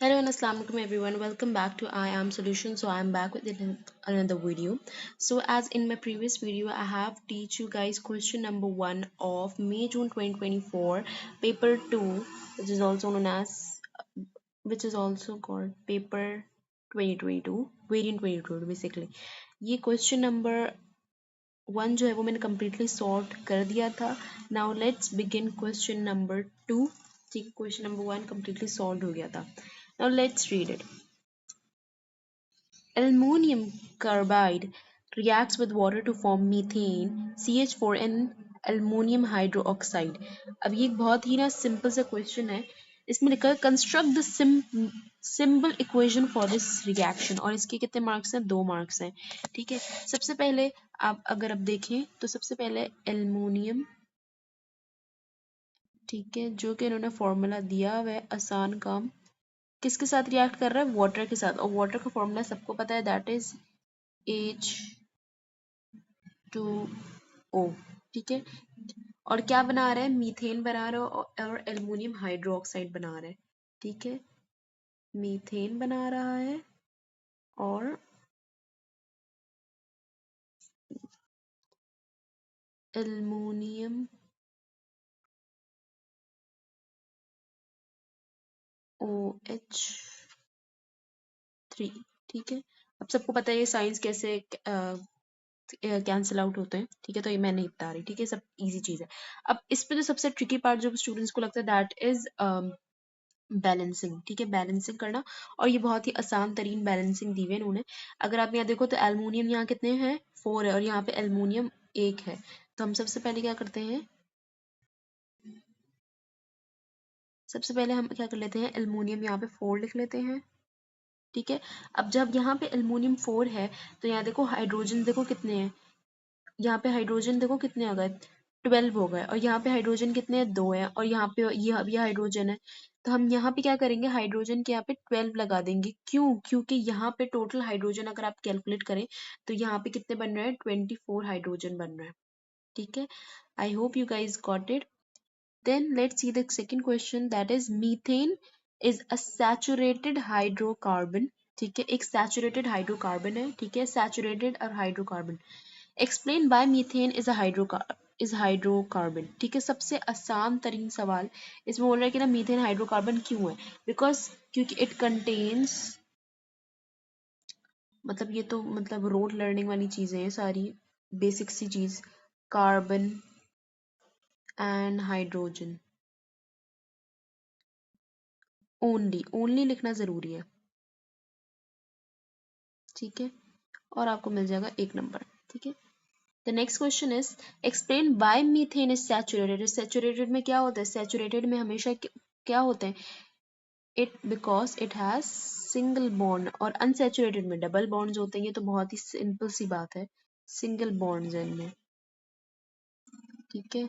Hello and assalamu alaikum everyone. Welcome back to I Am Solution. So I am back with another video. So as in my previous video, I have teach you guys question number 1 of May June 2024, paper 2, which is also known as which is also called paper 2022, variant 2022 basically. ये question number 1 जो है वो मैंने completely solved कर दिया था. Now let's begin question number 2. ठीक, question number 1 completely solved हो गया था. Now let's read it. Aluminum carbide reacts with water to form methane, CH4 and aluminum hydroxide. अब ये एक बहुत ही ना सिंपल सा क्वेश्चन है. इसमें लिखा है construct the symbol equation for this reaction और इसके कितने मार्क्स हैं? 2 मार्क्स हैं. ठीक है. सबसे पहले आप अगर आप देखें तो सबसे पहले एल्युमिनियम, ठीक है, जो कि इन्होंने फॉर्मूला दिया हुआ है, आसान काम. किसके साथ रिएक्ट कर रहा है? वाटर के साथ. और वाटर का फॉर्मूला सबको पता है, दैट इज H2O. ठीक है. और क्या बना रहा है? मीथेन बना रहा है और एल्युमिनियम हाइड्रोक्साइड बना रहा है. ठीक है. मीथेन बना रहा है और एल्युमिनियम OH3. ठीक है. अब सबको पता है ये साइंस कैसे कैंसिल आउट होते हैं. ठीक है. तो ये मैं नहीं बता रही. ठीक है. सब इजी चीज है. अब इस पे जो सबसे ट्रिकी पार्ट जो स्टूडेंट्स को लगता है दैट इज बैलेंसिंग. ठीक है. बैलेंसिंग करना. और ये बहुत ही आसान तरीन बैलेंसिंग दी हुई है इन्होंने. अगर आप यहाँ देखो तो एल्युमिनियम यहाँ कितने हैं? 4 है और यहाँ पे एल्युमिनियम 1 है. तो हम सबसे पहले क्या करते हैं? सबसे पहले हम क्या कर लेते हैं? एल्युमिनियम यहाँ पे 4 लिख लेते हैं. ठीक है. अब जब यहाँ पे एल्युमिनियम 4 है तो यहाँ देखो हाइड्रोजन देखो कितने हैं. यहाँ पे हाइड्रोजन देखो कितने आ गए? 12 हो गए. और यहाँ पे हाइड्रोजन कितने हैं? 2 हैं. और यहाँ पे ये हाइड्रोजन है. तो हम यहाँ पे क्या करेंगे? हाइड्रोजन के यहाँ पे 12 लगा देंगे. क्यों? क्योंकि यहाँ पे टोटल हाइड्रोजन अगर आप कैलकुलेट करें तो यहाँ पे कितने बन रहे हैं? 24 हाइड्रोजन बन रहे हैं. ठीक है. I hope you guys got it. Then let's see the second question, that is methane is a saturated hydrocarbon. ठीक है. एक सैचुरेटेड हाइड्रोकार्बन है. ठीक है. सैचुरेटेड और hydrocarbon. Explain by methane is hydrocarbon. ठीक है. सबसे आसान तरीन सवाल इसमें बोल रहा है कि ना मीथेन हाइड्रोकार्बन क्यों है? बिकॉज क्योंकि इट कंटेन्स, मतलब ये तो मतलब रोड लर्निंग वाली चीजें हैं सारी, बेसिक सी चीज. Carbon and hydrogen. Only only लिखना जरूरी है. ठीक है. और आपको मिल जाएगा 1 नंबर. ठीक है. The next question is explain by methane is saturated. Saturated में क्या होता है? सैचुरेटेड में हमेशा क्या होते हैं? It because it has single bond. और अनसैचुरेटेड में डबल बॉन्ड्स होते हैं. ये तो बहुत ही सिंपल सी बात है. सिंगल बॉन्ड्स है इनमें. ठीक है.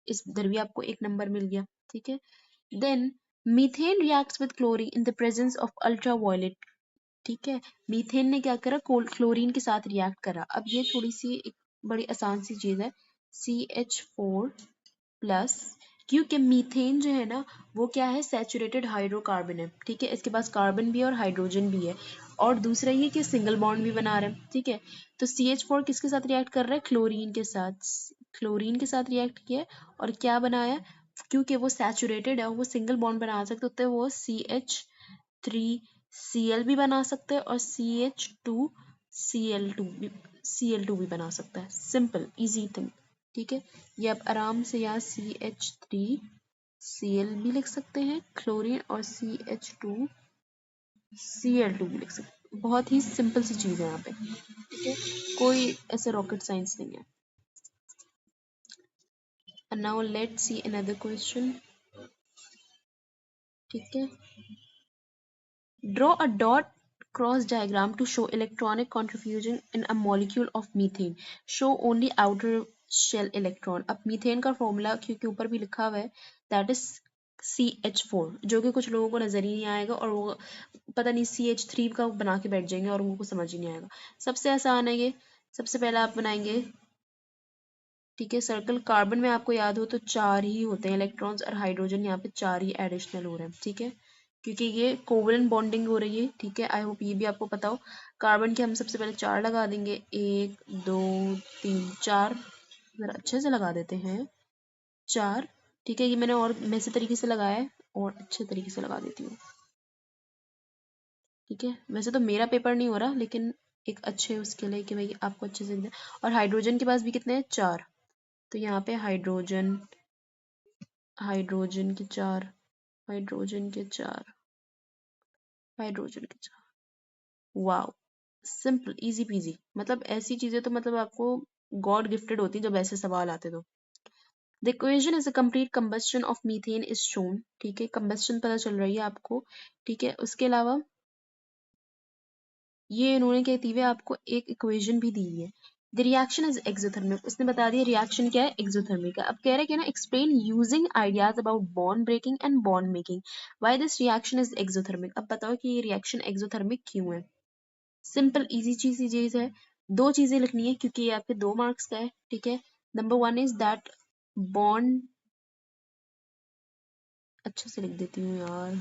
इस इधर भी आपको 1 नंबर मिल गया. ठीक है. Then methane reacts with chlorine in the presence of ultraviolet. ठीक है. मीथेन ने क्या करा? क्लोरीन के साथ रिएक्ट करा. अब ये थोड़ी सी एक बड़ी आसान सी चीज है. CH4 प्लस, क्योंकि मीथेन जो है ना वो क्या है? सैचुरेटेड हाइड्रोकार्बन है. ठीक है. इसके पास कार्बन भी है और हाइड्रोजन भी है. और दूसरा ये कि सिंगल बॉन्ड भी बना रहा है. ठीक है. तो CH4 किसके साथ रिएक्ट कर रहा है? क्लोरीन के साथ. क्लोरीन के साथ रिएक्ट किया और क्या बनाया? क्योंकि वो सैचुरेटेड है और वो सिंगल बॉन्ड बना सकते हैं, वो CH3Cl भी बना सकते हैं और CH2Cl2 भी बना सकता है. Simple easy thing. ठीक है. ये आप आराम से यहाँ CH3Cl भी लिख सकते हैं क्लोरीन और CH2Cl2 भी लिख सकते हैं. बहुत ही सिंपल सी चीज़ है यहाँ पे. ठीक है. कोई ऐसे रॉकेट साइंस नहीं है. And now let's see another question. ठीक है. Draw a dot cross diagram to show electronic contribution in a molecule of methane. Show only outer shell electron. अब मीथेन का फॉर्मूला क्योंकि ऊपर भी लिखा हुआ है, दैट इज CH4, जो कि कुछ लोगों को नजर ही नहीं आएगा और वो पता नहीं CH3 का बना के बैठ जाएंगे और उनको समझ ही नहीं आएगा. सबसे आसान है ये. सबसे पहले आप बनाएंगे. ठीक है. सर्कल. कार्बन में आपको याद हो तो 4 ही होते हैं इलेक्ट्रॉन्स और हाइड्रोजन यहाँ पे 4 ही एडिशनल हो रहे हैं. ठीक है. क्योंकि ये कोवलेंट बॉन्डिंग हो रही है, ठीक है। आई होप ये भी आपको पता हो। कार्बन के हम सबसे पहले 4 लगा देंगे, 1 2 3 4। जरा अच्छे से लगा देते हैं, 4, ठीक है। ये मैंने और वैसे तरीके से लगाया है और अच्छे तरीके से लगा देती हूँ, ठीक है। वैसे तो मेरा पेपर नहीं हो रहा, लेकिन एक अच्छे उसके लिए कि भाई आपको अच्छे से दिखे। और हाइड्रोजन के पास भी कितने हैं, 4। तो यहाँ पे हाइड्रोजन, हाइड्रोजन के 4, हाइड्रोजन के 4, हाइड्रोजन के 4। Wow, simple, easy PG. मतलब ऐसी चीजें तो मतलब आपको गॉड गिफ्टेड होती जब ऐसे सवाल आते तो। The equation is a complete combustion of methane is shown, ठीक है। कंबस्शन पता चल रही है आपको, ठीक है। उसके अलावा ये इन्होंने क्या दी हुई है आपको, एक इक्वेशन भी दी हुई है। द रिएक्शन इज एक्सोथर्मिक, उसने बता दिया रिएक्शन क्या है, एक्सोथर्मिक है। अब कह रहे हैं कि ना explain using ideas about bond breaking and bond making why this reaction is exothermic. अब बताओ कि ये रिएक्शन एक्सोथर्मिक क्यों है। सिंपल इजी चीज है। दो चीजें लिखनी है क्योंकि ये आपके 2 मार्क्स का है, ठीक है। नंबर 1 इज दैट बॉन्ड, अच्छे से लिख देती हूँ यार,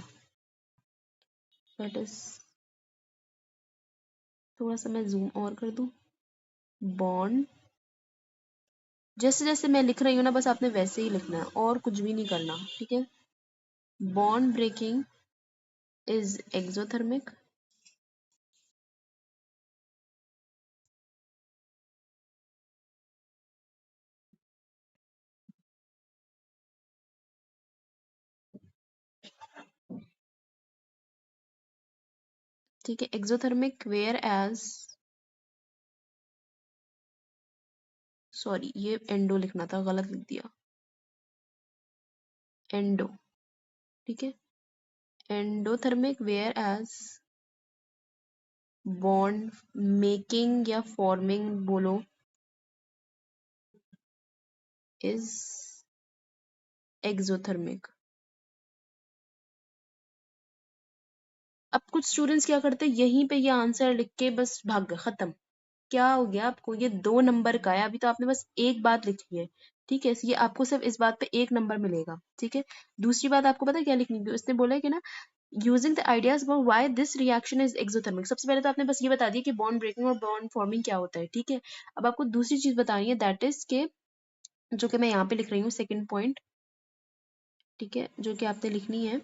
दैट इज, थोड़ा सा मैं जूम और कर दूं। बॉन्ड, जैसे जैसे मैं लिख रही हूँ ना, बस आपने वैसे ही लिखना है और कुछ भी नहीं करना, ठीक है। बॉन्ड ब्रेकिंग इज एक्सोथर्मिक, ठीक है। एक्सोथर्मिक वेयर एज, सॉरी ये एंडो लिखना था, गलत लिख दिया, एंडो, ठीक है। Endothermic whereas bond making या फॉर्मिंग बोलो इज एक्सोथर्मिक। अब कुछ स्टूडेंट्स क्या करते हैं, यहीं पे ये आंसर लिख के बस भाग गए, खत्म। क्या हो गया आपको, ये 2 नंबर का है, अभी तो आपने बस एक बात लिखी है, ठीक है। ये आपको सिर्फ इस बात पे 1 नंबर मिलेगा, ठीक है। दूसरी बात आपको पता है क्या लिखनी थी, उसने बोला है कि ना using the ideas about why this reaction is exothermic. सबसे पहले तो आपने बस ये बता दिया कि बॉन्ड ब्रेकिंग और बॉन्ड फॉर्मिंग क्या होता है, ठीक है। अब आपको दूसरी चीज बतानी है, दैट इज के, जो कि मैं यहाँ पे लिख रही हूँ सेकंड पॉइंट, ठीक है, जो कि आपने लिखनी है,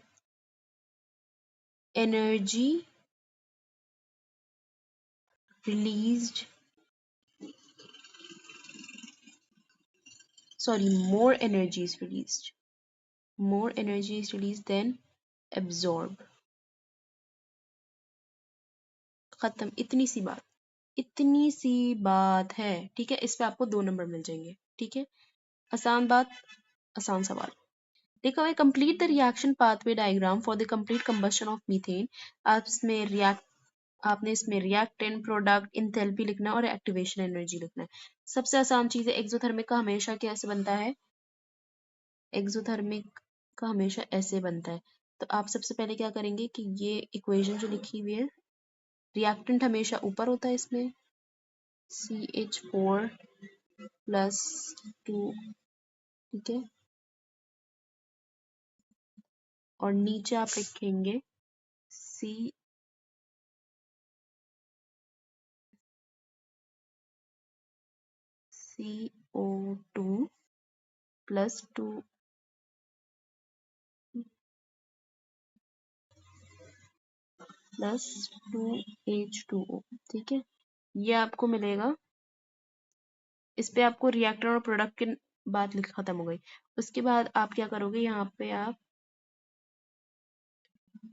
energy released, sorry, more energy is released, more energy is released than absorbed। खत्म, इतनी सी बात, इतनी सी बात है, ठीक है। इस पे आपको 2 नंबर मिल जाएंगे, ठीक है। आसान बात, आसान सवाल। देखा हुआ complete the reaction pathway diagram for the complete combustion of methane. आप इसमें रिएक्ट, आपने इसमें रिएक्टेंट, प्रोडक्ट, इंथैल्पी लिखना है और एक्टिवेशन एनर्जी लिखना है। सबसे आसान चीज है, एक्सोथर्मिक का हमेशा कैसे बनता है, एक्सोथर्मिक का हमेशा ऐसे बनता है। तो आप सबसे पहले क्या करेंगे कि ये इक्वेशन जो लिखी हुई है, रिएक्टेंट हमेशा ऊपर होता है इसमें, CH4 प्लस 2, ठीक है। और नीचे आप लिखेंगे CO2 प्लस 2 प्लस 2H2O, ठीक है। ये आपको मिलेगा, इस पे आपको रिएक्टर और प्रोडक्ट की बात लिख खत्म हो गई। उसके बाद आप क्या करोगे, यहाँ पे आप,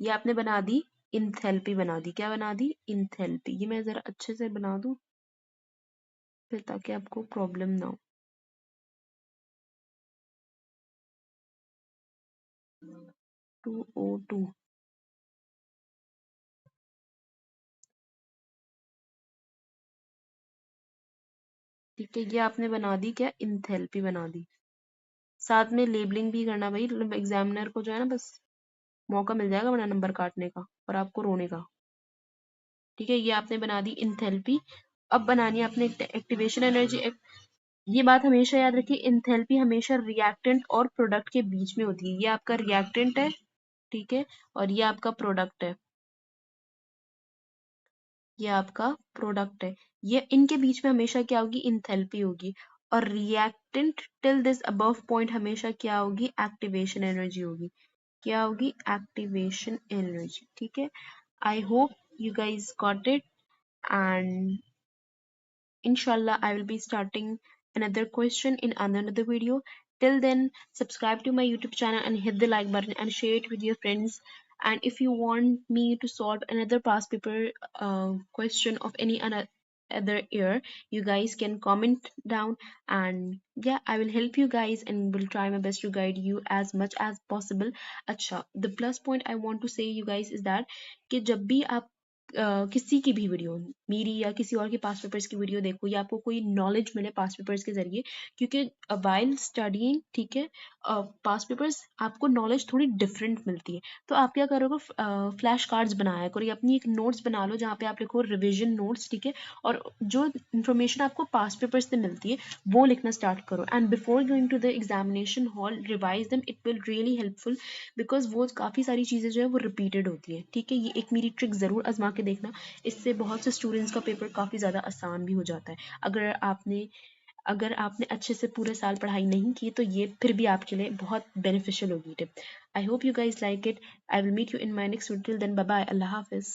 ये आपने बना दी इंथैल्पी, बना दी, क्या बना दी, इंथैल्पी। ये मैं जरा अच्छे से बना दूं फिर, ताकि आपको प्रॉब्लम ना हो। 2O2, ठीक है। ये आपने बना दी क्या, इंथैल्पी बना दी। साथ में लेबलिंग भी करना भाई, एग्जामिनर को जो है ना बस मौका मिल जाएगा वरना नंबर काटने का और आपको रोने का, ठीक है। ये आपने बना दी इंथैल्पी। अब बनानी है आपने एक्टिवेशन एनर्जी। ये बात हमेशा याद रखिए, इंथैल्पी हमेशा रिएक्टेंट और प्रोडक्ट के बीच में होती है। ये आपका रिएक्टेंट है, ठीक है, और ये आपका प्रोडक्ट है, ये आपका प्रोडक्ट है। ये इनके बीच में हमेशा क्या होगी, इंथैल्पी होगी, और reactant till this above point हमेशा क्या होगी, एक्टिवेशन एनर्जी होगी। क्या होगी, एक्टिवेशन एनर्जी। ठीक है, I hope you guys got it, and inshallah I will be starting another question in another video. Till then, subscribe to my YouTube channel and hit the like button and share it with your friends. And if you want me to solve another past paper question of any other year, you guys can comment down, and yeah, I will help you guys and will try my best to guide you as much as possible. अच्छा, the plus point I want to say you guys is that कि जब भी आप किसी की भी video, मेरी या किसी और के पास्ट पेपर्स की वीडियो देखो, या आपको कोई नॉलेज मिले पास्ट पेपर्स के जरिए, क्योंकि वाइल स्टडीइंग, ठीक है, पास्ट पेपर्स आपको नॉलेज थोड़ी डिफरेंट मिलती है। तो आप क्या करोगे, फ्लैश कार्ड्स बनाया करो या अपनी एक नोट्स बना लो जहाँ पे आप लिखो रिविजन नोट्स, ठीक है, और जो इन्फॉर्मेशन आपको पास्ट पेपर्स से मिलती है वो लिखना स्टार्ट करो, and before going to the examination hall revise them, it will really helpful, because वो काफ़ी सारी चीज़ें जो है वो रिपीटेड होती है। ठीक है, ये एक मेरी ट्रिक ज़रूर आजमा के देखना, इससे बहुत से स्टूडेंट्स का पेपर काफ़ी ज़्यादा आसान भी हो जाता है। अगर आपने अच्छे से पूरे साल पढ़ाई नहीं की तो ये फिर भी आपके लिए बहुत बेनिफिशियल होगी tip. I hope you guys like it. I will meet you in my next video. Till then, bye bye, अल्लाह हाफिज़।